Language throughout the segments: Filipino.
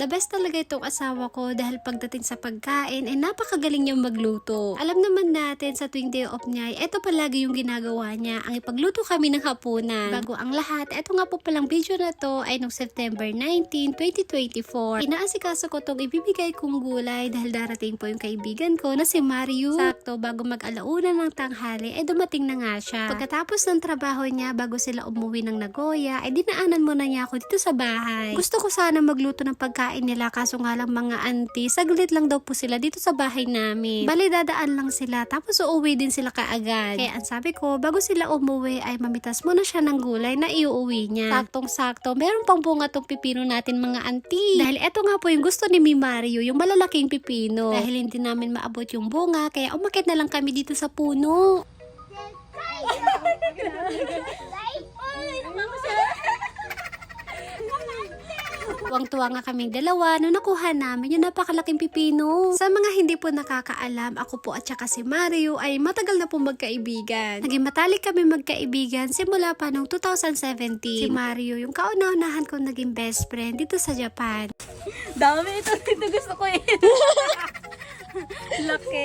The best talaga itong asawa ko dahil pagdating sa pagkain ay napakagaling niyang magluto. Alam naman natin sa tuwing day off niya, ito palagi yung ginagawa niya, ang ipagluto kami ng hapunan. Bago ang lahat, ito nga po palang video na to ay noong September 19, 2024. Inaasikaso ko tong ibibigay kong gulay dahil darating po yung kaibigan ko na si Mario. Sakto, bago mag-alauna ng tanghali, ay dumating na nga siya. Pagkatapos ng trabaho niya, bago sila umuwi ng Nagoya, ay dinaanan muna niya ako dito sa bahay. Gusto ko sana magluto ng pagkain nila, kaso nga lang mga auntie, saglit lang daw po sila dito sa bahay namin. Bali, dadaan lang sila, tapos uuwi din sila kaagad. Kaya ang sabi ko, bago sila umuwi, ay mamitas muna siya ng gulay na iuuwi niya. Saktong-sakto, meron pang bunga tong pipino natin mga auntie. Dahil eto nga po yung gusto ni Mario, yung malalaking pipino. Dahil hindi namin maabot yung bunga, kaya umakit na lang kami dito sa puno. Tuwang-tuwa nga kaming dalawa nung nakuha namin yung napakalaking pipino. Sa mga hindi po nakakaalam, ako po at saka si Mario ay matagal na po magkaibigan. Naging matalik kami magkaibigan simula pa noong 2017. Si Mario yung kauna-unahan kong naging best friend dito sa Japan. Dami ito gusto ko eh. Laki.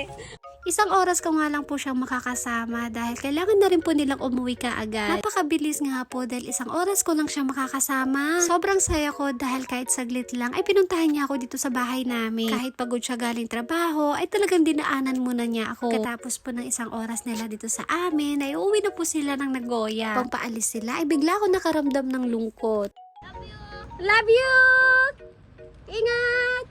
Isang oras ko nga lang po siyang makakasama dahil kailangan na rin po nilang umuwi kaagad. Napakabilis nga po dahil isang oras ko lang siyang makakasama. Sobrang saya ko dahil kahit saglit lang ay pinuntahan niya ako dito sa bahay namin. Kahit pagod siya galing trabaho ay talagang dinaanan muna niya ako. Katapos po ng isang oras nila dito sa amin ay uuwi na po sila ng Nagoya. Pang paalis sila ay bigla ako nakaramdam ng lungkot. Love you! Ingat!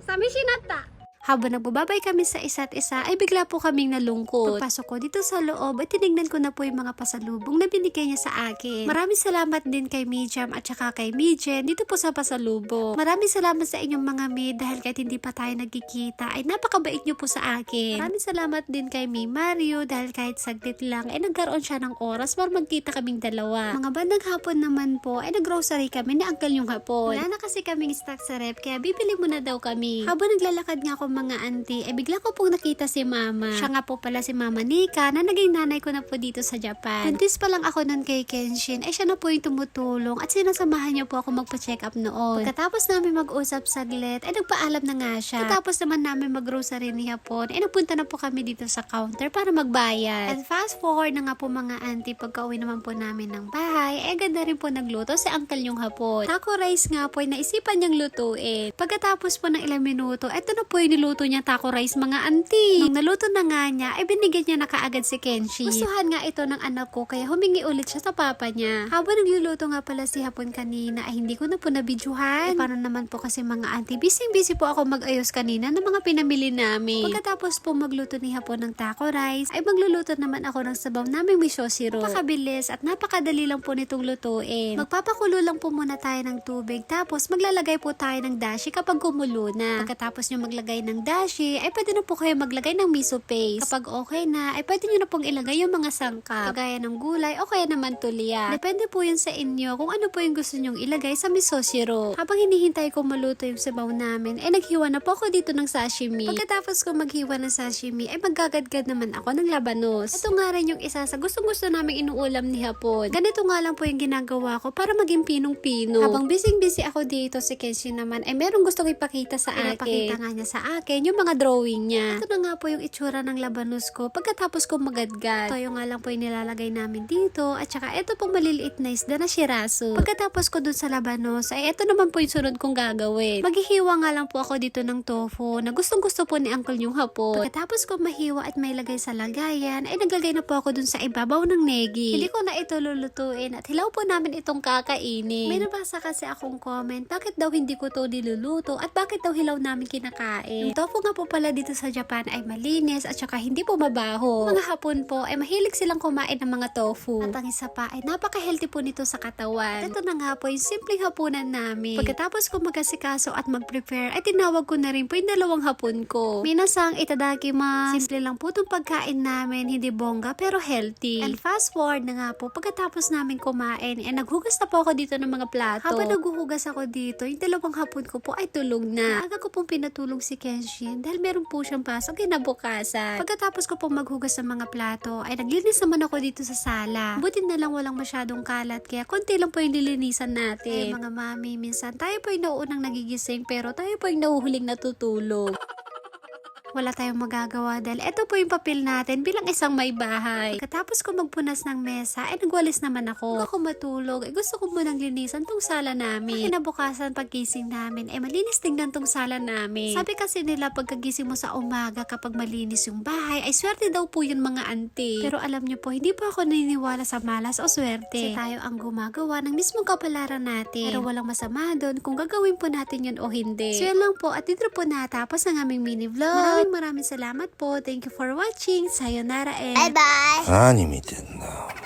Sami shinata! Habang nagbababay kami sa isa't isa, ay bigla po kaming nalungkot. Pagpasok ko dito sa loob, ay tinignan ko na po yung mga pasalubong na binigay niya sa akin. Maraming salamat din kay Mijam at saka kay Mijen dito po sa pasalubong. Maraming salamat sa inyong mga maid dahil kahit hindi pa tayo nagkikita, ay napakabait niyo po sa akin. Maraming salamat din kay Mario dahil kahit saglit lang, ay nagkaroon siya ng oras para magkita kaming dalawa. Mga bandang hapon naman po, ay naggrocery kami ni Uncle yung hapon. Wala na kasi kaming stock sa rep, kaya bibili muna daw kami. Habang naglalakad nga ako mga auntie, bigla ko pong nakita si Mama. Siya nga po pala si Mama Nika na naging nanay ko na po dito sa Japan. Buntis pa lang ako nun kay Kenshin, ay siya na po yung tumutulong at sinasamahan niya po ako magpa-check up noon. Pagkatapos namin mag-usap saglit, ay nagpaalam na nga siya. Pagkatapos naman namin mag-grocery ni hapon, ay nagpunta na po kami dito sa counter para magbayad. At fast forward na nga po mga auntie, pagka-uwi naman po namin ng bahay, ay ganda rin po nagluto si Uncle yung hapon. Taco rice nga po ay naisipan niyang lutuin. Pagkatapos po ng ilang minuto, eto na po yung niluto niya taco rice mga auntie. Nung naluto na nga niya, ay binigyan niya na kaagad si Kenshi. Gustuhan nga ito ng anak ko kaya humingi ulit siya sa papa niya. Habang nagluluto nga pala si hapon kanina ay hindi ko na po nabidyohan. Paano naman po kasi mga auntie, busy po ako mag-ayos kanina ng mga pinamili namin. Pagkatapos po magluto ni hapon ng taco rice, ay magluluto naman ako ng sabaw naming miso syrup. Napakabilis at napakadali lang po nitong lutuin. Magpapakulo lang po muna tayo ng tubig tapos maglalagay po tayo ng dashi kapag kumulo na. Pagkatapos nyo maglagay ng dashi, ay pwede na po kayo maglagay ng miso paste. Kapag okay na, ay pwede nyo na pong ilagay yung mga sangkap. Kagaya ng gulay o kaya naman tulya. Depende po yun sa inyo kung ano po yung gusto nyong ilagay sa miso syrup. Habang hinihintay ko maluto yung sabaw namin, ay naghiwa na po ako dito ng sashimi. Pagkatapos ko maghiwa ng sashimi, ay maggagadgad naman ako ng labanos. Ito nga rin yung isa sa gustong-gusto naming inuulam ni hapon. Ganito nga lang po yung ginagawa ko para maging pinong-pino. Habang busy ako dito, si Kenshi naman ay merong gustong ipakita sa akin. Pinapakita nga niya sa akin yung mga drawing niya. Ito na nga po yung itsura ng labanos ko pagkatapos ko magadgad. Ito yung nga lang po yung nilalagay namin dito at saka ito pong maliliit na isda na shirasu. Pagkatapos ko dun sa labanos ay ito naman po yung sunod kong gagawin. Maghihiwa nga lang po ako dito ng tofu na gustong gusto po ni Uncle yung hapon. Pagkatapos ko mahiwa at may lagay sa lagayan ay naglagay na po ako dun sa ibabaw ng negi. Hindi ko na ito lulutuin at hilaw po namin itong kakainin. May nabasa kasi akong comment, bakit daw hindi ko to niluluto at bakit daw hilaw namin kinakain. Yung tofu nga po pala dito sa Japan ay malinis at saka hindi po mabaho. Mga hapon po ay mahilig silang kumain ng mga tofu. At ang isa pa ay napaka-healthy po nito sa katawan. Ito na nga po yung simpleng hapunan namin. Pagkatapos ko mag-asikaso at mag-prepare ay tinawag ko na rin po yung dalawang hapon ko. Minasang itadakimasu. Simple lang po itong pagkain namin, hindi bongga pero healthy. And fast forward na nga po, pagkatapos namin kumain ay naghugas na po ako dito ng mga plato. Habang naghuhugas ako dito, yung dalawang hapon ko po ay tulog na. Aga ko pong pinatulog si Kenshi Shin dahil meron po siyang pasok kinabukasan. Pagkatapos ko pong maghugas ng mga plato, ay naglinis naman ako dito sa sala. Buti na lang walang masyadong kalat, kaya konti lang po yung lilinisan natin. Mga mami, minsan tayo po yung nauunang nagigising pero tayo po yung nauhuling natutulog. Wala tayong magagawa dahil ito po yung papel natin bilang isang may bahay. Pagkatapos ko magpunas ng mesa, ay nagwalis naman ako. Kung ako matulog, gusto ko munang linisan tong sala namin. Kinabukasan paggising namin, malinis tingnan tong sala namin. Sabi kasi nila pagkagising mo sa umaga kapag malinis yung bahay, ay swerte daw po yun mga auntie. Pero alam niyo po, hindi po ako naniniwala sa malas o swerte. Kasi tayo ang gumagawa ng mismong kapalaran natin. Pero walang masama doon kung gagawin po natin yun o hindi. So yan lang po, at dito po natapos ang aming mini vlog. Maraming salamat po. Thank you for watching. Sayonara and Bye-bye! 何見てんだ